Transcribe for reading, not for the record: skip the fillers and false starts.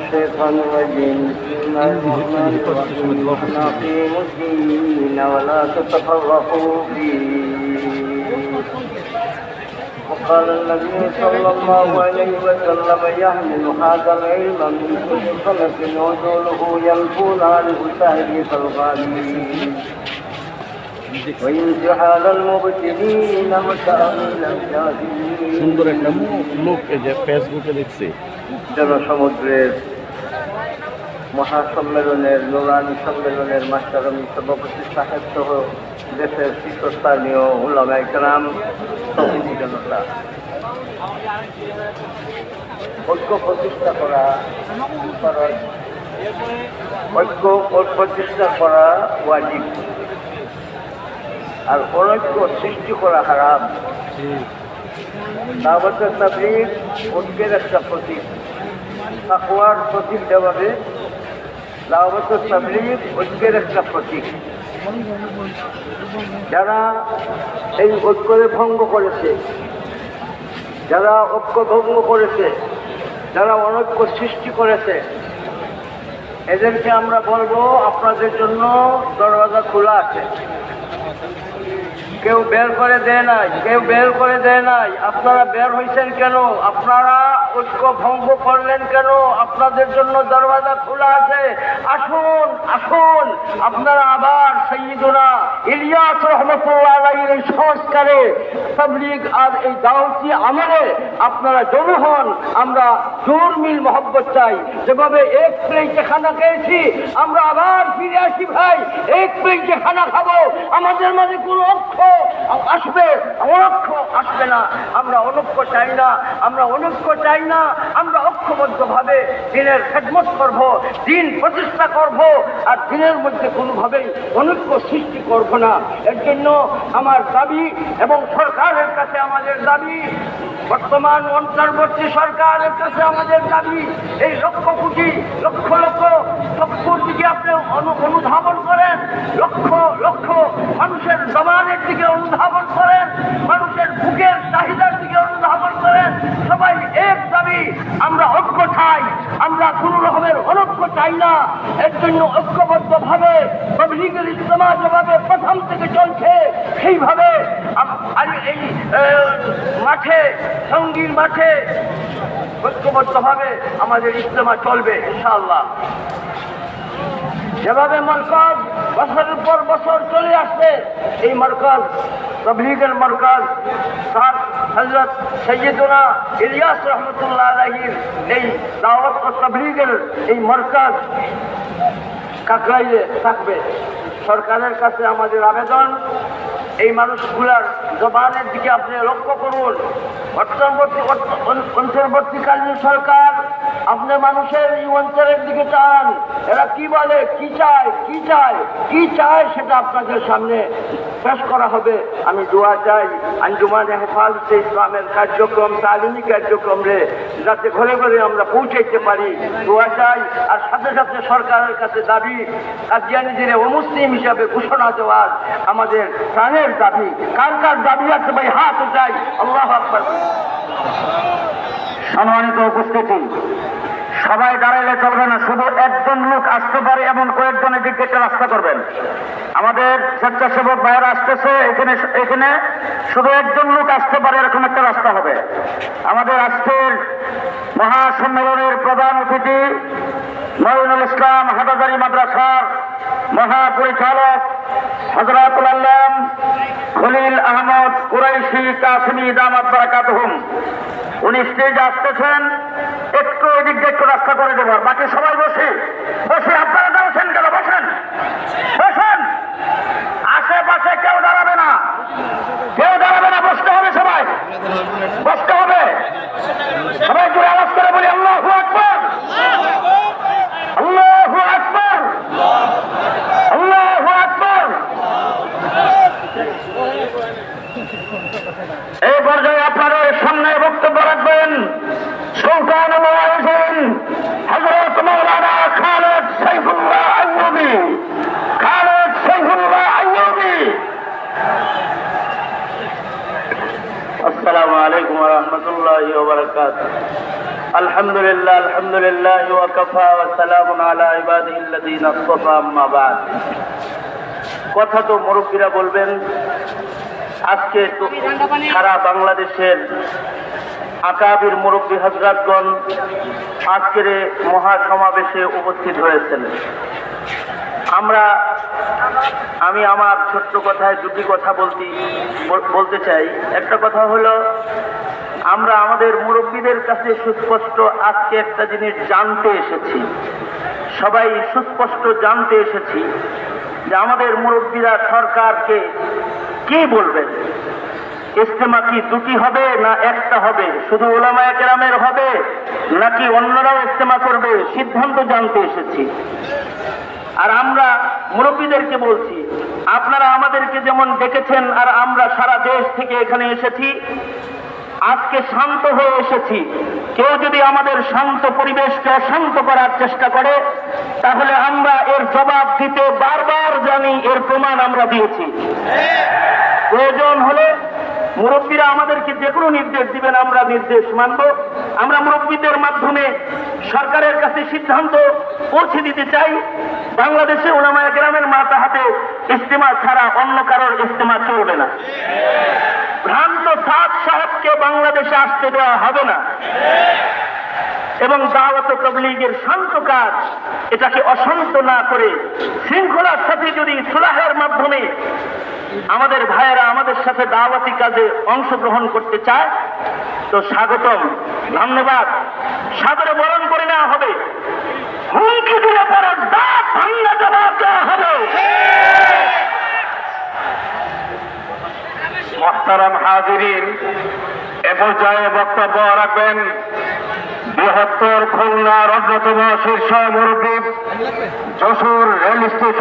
الشيطان الرجيم بسم الله الرحمن الرحيم أقيموا الدين ولا تتفرقوا فيه وقال النبي صلى الله عليه وسلم يحمل هذا العلم من كل خلق عدوله ينفون عنه تهريب الغالين وينزح على المبتلين وتأويل الجاهلين সুন্দর একটা লোক এই যে ফেসবুকে দেখছি জনসমুদ্রের মহাসম্মেলনের নুরানি সম্মেলনের মাস্টারমি সভাপতি সাহেব সহ দেশের শীর্ষস্থানীয় উলামায়ে কেরাম তৌহিদি জনতা, ঐক্য প্রতিষ্ঠা করা ওয়াজিব আর অনৈক্য সৃষ্টি করা হারাম। দাওয়াত তাবলীগ ঐক্যের একটা প্রতীক, তাকওয়ার প্রতীক যেভাবে দাওয়াত তাবলীগ ঐক্যের একটা প্রতীক। যারা এই ঐক্যকে ভঙ্গ করেছে, যারা ঐক্য ভঙ্গ করেছে, যারা অনৈক্য সৃষ্টি করেছে, এদেরকে আমরা বলবো আপনাদের জন্য দরওয়াজা খোলা আছে। কেউ বের করে দেয় নাই, কেউ বের করে দেয় নাই। আপনারা বের হয়েছেন কেন? আপনারা ঐক্য ভঙ্গ করলেন কেন? আপনাদের জন্য দরওয়াজা খোলা আছে। আসুন আসুন, আপনারা আবার সাইয়্যিদুনা ইলিয়াস রাহমাতুল্লাহ আলাইহির এই সংস্কারে তাবলীগ আর এই দাওয়াতি আমলে আপনারা জড়ো হন। আমরা জোর মিল মহব্বত চাই। যেভাবে এক প্লেটে খানা খেয়েছি, আমরা আবার ফিরে আসি ভাই, এক প্লেটে খানা খাবো। আমাদের মাঝে কোনো ঐক্য আসবে, অনৈক্য আসবে না। আমরা অনৈক্য চাই না, আমরা অনৈক্য চাই না। আমরা ঐক্যবদ্ধভাবে দিনের খেদমত করব, দিন প্রতিষ্ঠা করব, আর দিনের মধ্যে কোনোভাবেই অনৈক্য সৃষ্টি করব না। এর জন্য আমার দাবি এবং সরকারের কাছে আমাদের দাবি, বর্তমান অন্তর্বর্তী সরকারের কাছে আমাদের দাবি, এই লক্ষ কোটি লক্ষ লক্ষ চক্ষুর দিকে আপনি অনুধাবন করেন, লক্ষ লক্ষ মানুষের জমানের দিকে অনুধাবন করেন, মানুষের বুকের চাহিদার দিকে অনুধাবন করেন। সবাই এক দাবি, আমরা ঐক্য চাই, আমরা কোন রকমের অনৈক্য চাই না। এর জন্য ঐক্যবদ্ধভাবে তাবলীগের ইজতেমা যেভাবে প্রথম থেকে চলছে, সেইভাবে এই মাঠে, সঙ্গীর মাঠে ঐক্যবদ্ধভাবে আমাদের ইজতেমা চলবে ইনশাআল্লাহ। যেভাবে মারকাজ বছরের পর বছর চলে আসছে, এই মারকাজ তাবলীগের মারকাজ হযরত সাইয়্যিদুনা ইলিয়াস রাহমাতুল্লাহ আলাইহির এই দাওয়াত ও তাবলীগের এই মারকাজ কাকরাইলে থাকবে। সরকারের কাছে আমাদের আবেদন, এই মানুষগুলার জবানের দিকে আপনি লক্ষ্য করুন। অন্তর্বর্তীকালীন সরকার আপনি মানুষের এই অঞ্চলের দিকে চান, এরা কি বলে, কি চায়, কি চায়, কি চায় সেটা আপনাদের সামনে পেশ করা হবে। আমি দোয়া চাই আঞ্জুমানে হেফাজতে ইসলামের কার্যক্রম, তালিমি কার্যক্রমে যাতে ঘরে ঘরে আমরা পৌঁছাইতে পারি, দোয়া চাই। আর সাথে সাথে সরকারের কাছে দাবি, কাদিয়ানীদের অমুসলিম হিসাবে ঘোষণা দেওয়ার আমাদের প্রাণের দাবি। কার কার দাবি আছে ভাই, হাত উঠাই। আল্লাহু আকবার। সম্মানিত উপস্থিতি, সবাই দাঁড়াইলে চলবে না, শুধু একজন লোক আসতে পারে এমন কয়েকজনের দিকে একটা রাস্তা করবেন। আমাদের স্বেচ্ছাসেবক ভাইয়েরা আসতেছে, এখানে শুধু একজন লোক আসতে পারে এরকম একটা রাস্তা হবে। আমাদের আজকের মহাসম্মেলনের প্রধান অতিথি মঈনুল ইসলাম হাটাজারি মাদ্রাসার মহাপরিচালক হযরতুল আল্লাম খলিল আহমদ কুরাইশি কাসিমি দামাত বারাকাতুহুম, উনি স্টেজে আসতেছেন। একটু ওই দিক দিয়ে একটু রাস্তা করে দেবো, বাকি সবাই বসে বসে। আপনারা দাঁড়াচ্ছেন কেন? বসেন বসেন, আশেপাশে কেউ দাঁড়াবে না, কেউ দাঁড়াবে না, বসতে হবে, সবাই বসতে হবে। সবাই জোরে আওয়াজ করে বলি আল্লাহু আকবার, আল্লাহু আকবার, আল্লাহু আকবার। এই পর্যায়ে আপনারা সামনে বক্তব্য রাখবেন সুলতান হযরত মাওলানা খালেদ সাইফুল্লাহ আইয়ুবী। খালেদ সাইফুল্লাহ আইয়ুবী। আসসালামু আলাইকুম ওয়া রাহমাতুল্লাহি ওয়া বারাকাতুহু। আলহামদুলিল্লাহ আলহামদুলিল্লাহ ওয়া কাফা ওয়া সালামুন আলা ইবাদিহিল্লাযীনা ইসতাফা আম্মা বা'দ। কথা তো মুরব্বীরা বলবেন। আজকে তো সারা বাংলাদেশের আকাবির মুরব্বী হযরতগণ আজকের এই মহাসমাবেশে উপস্থিত হয়েছেন। আমি আমার ছোট্ট কথায় দুটি কথা বলতে চাই। একটা কথা হলো, আমরা আমাদের মুরব্বীদের কাছে সুস্পষ্ট আজকে একটা জিনিস জানতে এসেছি, সবাই সুস্পষ্ট জানতে এসেছি যে আমাদের মুরব্বীরা সরকারকে কি বলবেন। ইজতেমা কি দুটি হবে না একটা হবে, শুধু উলামায়ে কেরামের হবে নাকি অন্যরাও ইজতেমা করবে, সিদ্ধান্ত জানতে এসেছি। আর আমরা মুরব্বীদেরকে বলছি, আপনারা আমাদেরকে যেমন ডেকেছেন আর আমরা সারা দেশ থেকে এখানে এসেছি, আজকে শান্ত হয়ে এসেছি। কেউ যদি আমাদের শান্ত পরিবেশকে অশান্ত করার চেষ্টা করে তাহলে আমরা এর জবাব দিতে বারবার জানি, এর প্রমাণ আমরা দিয়েছি। প্রয়োজন হলে মুরব্বীরা আমাদেরকে যে কোনো নির্দেশ দিবেন, আমরা নির্দেশ মানব। আমরা মুরব্বীদের মাধ্যমে সরকারের কাছে সিদ্ধান্ত পৌঁছে দিতে চাই, বাংলাদেশে উলামায়ে কেরামের মাতাহাতে ইজতেমা ছাড়া অন্য কারোর ইজতেমা চলবে না। ভ্রান্ত সাদ সাহেবকে বাংলাদেশে আসতে দেওয়া হবে না। এবং দাওয়াত ও তাবলীগের শান্ত কাজ, এটাকে অশান্ত না করে শৃঙ্খলার সাথে যদি সুলাহের মাধ্যমে আমাদের ভাইয়েরা আমাদের সাথে দাওয়াতি কাজে অংশগ্রহণ করতে চায় তো স্বাগতম, ধন্যবাদ, সাদরে বরণ করে নেওয়া হবে। হুমকি দিলে পরে দাঁত ভাঙা জবাব দেওয়া হবে। মুহতারাম হাজিরিন, এ পর্যায়ে বক্তব্য রাখবেন বৃহত্তর খুলনার অন্যতম শীর্ষ মুরব্বী, যশোর রেল স্টেশন